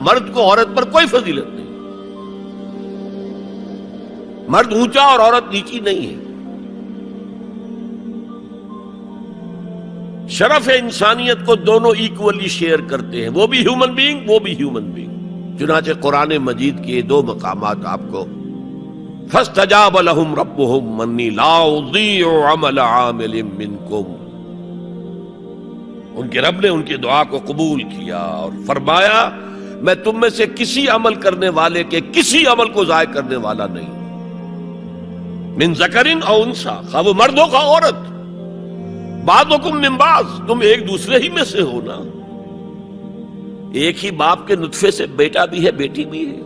مرد کو عورت پر کوئی فضیلت نہیں، مرد اونچا اور عورت نیچی نہیں ہے۔ شرف انسانیت کو دونوں ایکولی شیئر کرتے ہیں، وہ بھی ہیومن بینگ، وہ بھی ہیومن بینگ۔ چنانچہ قرآن مجید کے دو مقامات آپ کو فاستجاب لهم ربهم انی لا اضیع عمل عامل منکم، ان کے رب نے ان کی دعا کو قبول کیا اور فرمایا میں تم میں سے کسی عمل کرنے والے کے کسی عمل کو ضائع کرنے والا نہیں، من ذکر او انثی، خواہ وہ مرد ہو خواہ عورت، بعضکم من بعض، تم ایک دوسرے ہی میں سے ہو نا، ایک ہی باپ کے نطفے سے بیٹا بھی ہے بیٹی بھی ہے،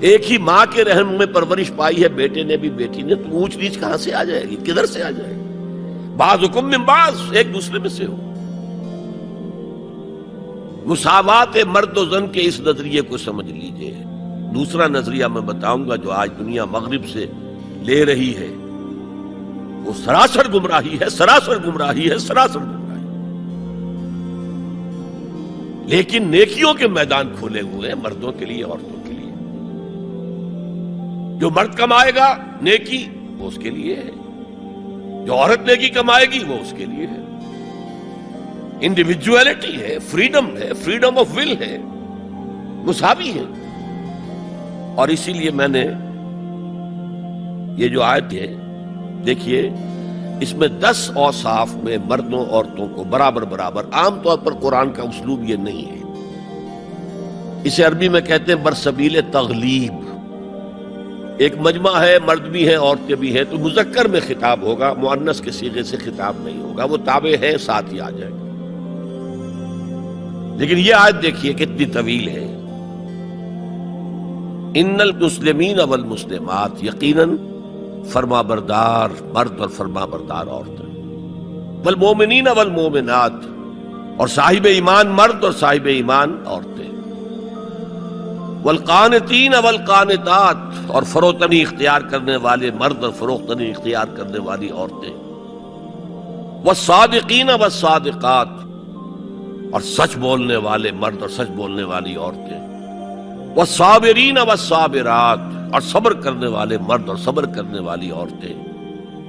ایک ہی ماں کے رحم میں پرورش پائی ہے بیٹے نے بھی بیٹی نے، تو اونچ نیچ کہاں سے آ جائے گی، کدھر سے آ جائے گی؟ بعضکم من بعض، ایک دوسرے میں سے ہو۔ مساوات مرد و زن کے اس نظریے کو سمجھ لیجئے۔ دوسرا نظریہ میں بتاؤں گا جو آج دنیا مغرب سے لے رہی ہے، وہ سراسر گمراہی ہے، سراسر گمراہی ہے، سراسر گمراہی۔ لیکن نیکیوں کے میدان کھولے ہوئے ہیں مردوں کے لیے عورتوں کے لیے۔ جو مرد کمائے گا نیکی وہ اس کے لیے ہے، جو عورت نیکی کمائے گی وہ اس کے لیے ہے۔ انڈیویجویلٹی ہے، فریڈم ہے، فریڈم آف ول ہے، مساوی ہے۔ اور اسی لیے میں نے یہ جو آیت ہے دیکھیے، اس میں 10 اوصاف میں مردوں عورتوں کو برابر برابر، عام طور پر قرآن کا اسلوب یہ نہیں ہے، اسے عربی میں کہتے ہیں برسبیل تغلیب۔ ایک مجمع ہے، مرد بھی ہیں عورتیں بھی ہیں، تو مذکر میں خطاب ہوگا، مؤنث کے صیغے سے خطاب نہیں ہوگا، وہ تابع ہے ساتھ ہی آ جائے گا۔ لیکن یہ آیت دیکھیے کتنی طویل ہے، ان المسلمین والمسلمات، یقیناً فرما بردار مرد اور فرما بردار عورتیں، والمومنین والمومنات، اور صاحب ایمان مرد اور صاحب ایمان عورتیں، والقانتین والقانتات، اور فروتنی اختیار کرنے والے مرد اور فروختنی اختیار کرنے والی عورتیں، والصادقین والصادقات، اور سچ بولنے والے مرد اور سچ بولنے والی عورتیں، والصابرین والصابرات، اور صبر کرنے والے مرد اور صبر کرنے والی عورتیں،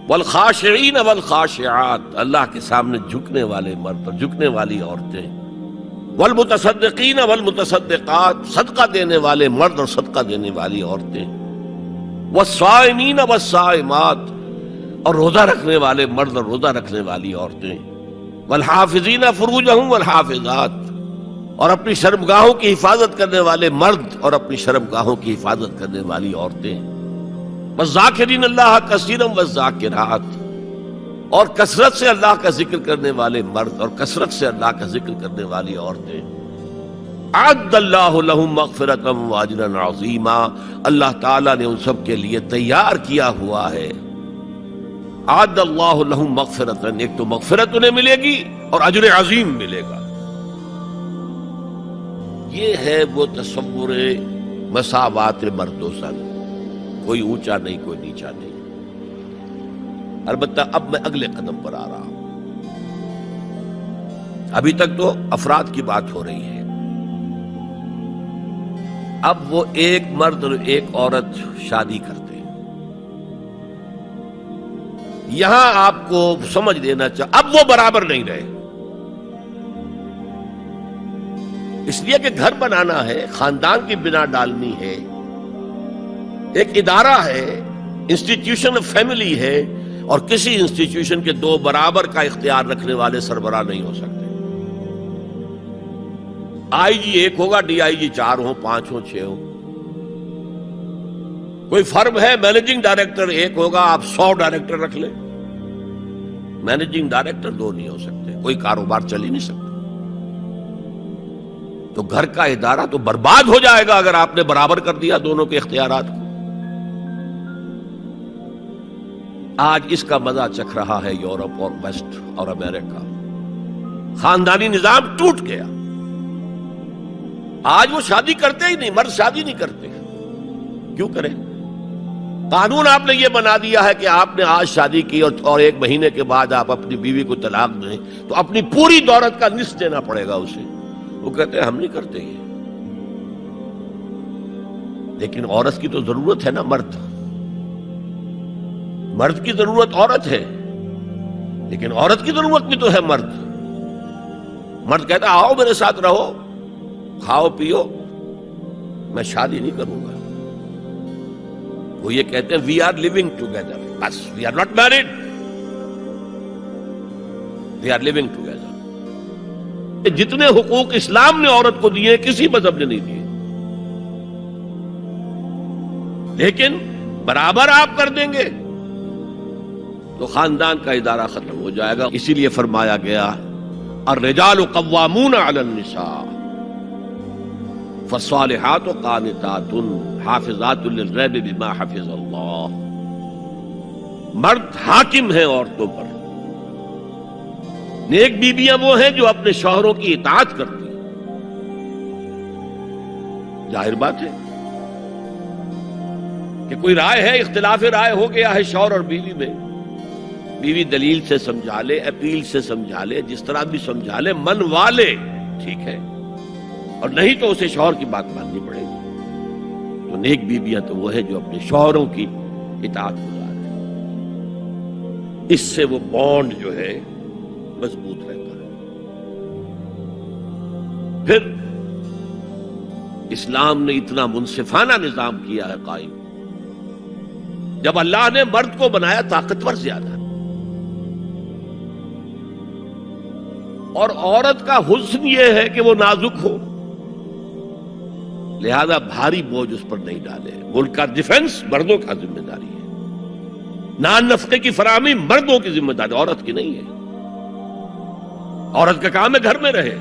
والخاشعین والخاشعات، اللہ کے سامنے جھکنے والے مرد اور جھکنے والی عورتیں، والمتصدقین والمتصدقات، صدقہ دینے والے مرد اور صدقہ دینے والی عورتیں، والصائمین والصائمات، اور روزہ رکھنے والے مرد اور روزہ رکھنے والی عورتیں، والحافظین فروجہم والحافظات، اور اپنی شرمگاہوں کی حفاظت کرنے والے مرد اور اپنی شرمگاہوں کی حفاظت کرنے والی عورتیں، والذاکرین اللہ کثیرا والذاکرات، اور کثرت سے اللہ کا ذکر کرنے والے مرد اور کثرت سے اللہ کا ذکر کرنے والی عورتیں۔ اعد اللہ لہم مغفرۃ واجرا عظیما، اللہ تعالیٰ نے ان سب کے لیے تیار کیا ہوا ہے، اعد اللہ لہم مغفرۃ، ایک تو مغفرت انہیں ملے گی اور اجر عظیم ملے گا۔ یہ ہے وہ تصور مساوات مرد و زن، کوئی اونچا نہیں کوئی نیچا نہیں۔ البتہ اب میں اگلے قدم پر آ رہا ہوں، ابھی تک تو افراد کی بات ہو رہی ہے، اب وہ ایک مرد اور ایک عورت شادی کرتے ہیں، یہاں آپ کو سمجھ لینا چاہیے اب وہ برابر نہیں رہے، اس لیے کہ گھر بنانا ہے، خاندان کی بنا ڈالنی ہے، ایک ادارہ ہے، انسٹیٹیوشن آف فیملی ہے، اور کسی انسٹیٹیوشن کے دو برابر کا اختیار رکھنے والے سربراہ نہیں ہو سکتے۔ آئی جی ایک ہوگا، ڈی آئی جی 4 ہوں، 5 ہوں، 6 ہوں۔ کوئی فرم ہے، مینیجنگ ڈائریکٹر ایک ہوگا، آپ 100 ڈائریکٹر رکھ لیں، مینیجنگ ڈائریکٹر 2 نہیں ہو سکتے، کوئی کاروبار چل ہی نہیں سکتا۔ تو گھر کا ادارہ تو برباد ہو جائے گا اگر آپ نے برابر کر دیا دونوں کے اختیارات کو۔ آج اس کا مزہ چکھ رہا ہے یورپ اور ویسٹ اور امریکہ، خاندانی نظام ٹوٹ گیا، آج وہ شادی کرتے ہی نہیں، مرد شادی نہیں کرتے، کیوں کریں؟ قانون آپ نے یہ بنا دیا ہے کہ آپ نے آج شادی کی اور 1 مہینے کے بعد آپ اپنی بیوی کو طلاق دیں تو اپنی پوری دولت کا نصف دینا پڑے گا اسے، وہ کہتے ہیں ہم نہیں کرتے یہ. لیکن عورت کی تو ضرورت ہے نا، مرد کی ضرورت عورت ہے، لیکن عورت کی ضرورت بھی تو ہے مرد. مرد کہتا ہے آؤ میرے ساتھ رہو، کھاؤ پیو، میں شادی نہیں کروں گا. وہ یہ کہتے ہیں وی آر لیونگ ٹوگیدر، بس we are not married, we are living together. جتنے حقوق اسلام نے عورت کو دیے کسی مذہب نے نہیں دیے. لیکن برابر آپ کر دیں گے تو خاندان کا ادارہ ختم ہو جائے گا. اسی لیے فرمایا گیا الرجال قوامون علی النساء فالصالحات قانتات حافظات للغیب بما حفظ اللہ. مرد حاکم ہیں عورتوں پر. نیک بیویاں وہ ہیں جو اپنے شوہروں کی اطاعت کرتی ہیں. ظاہر بات ہے کہ کوئی رائے ہے، اختلاف رائے ہو گیا ہے شوہر اور بیوی میں، بیوی دلیل سے سمجھا لے، اپیل سے سمجھا لے، جس طرح بھی سمجھا لے، من والے ٹھیک ہے، اور نہیں تو اسے شوہر کی بات ماننی پڑے گی. تو نیک بیویاں تو وہ ہیں جو اپنے شوہروں کی اطاعت گزار ہیں. اس سے وہ بانڈ جو ہے مضبوط رہتا ہے. پھر اسلام نے اتنا منصفانہ نظام کیا ہے قائم. جب اللہ نے مرد کو بنایا طاقتور زیادہ، اور عورت کا حسن یہ ہے کہ وہ نازک ہو، لہذا بھاری بوجھ اس پر نہیں ڈالے. ملک کا ڈیفنس مردوں کا ذمہ داری ہے. نان نفقے کی فراہمی مردوں کی ذمہ داری، عورت کی نہیں ہے. عورت کا کام ہے گھر میں رہے.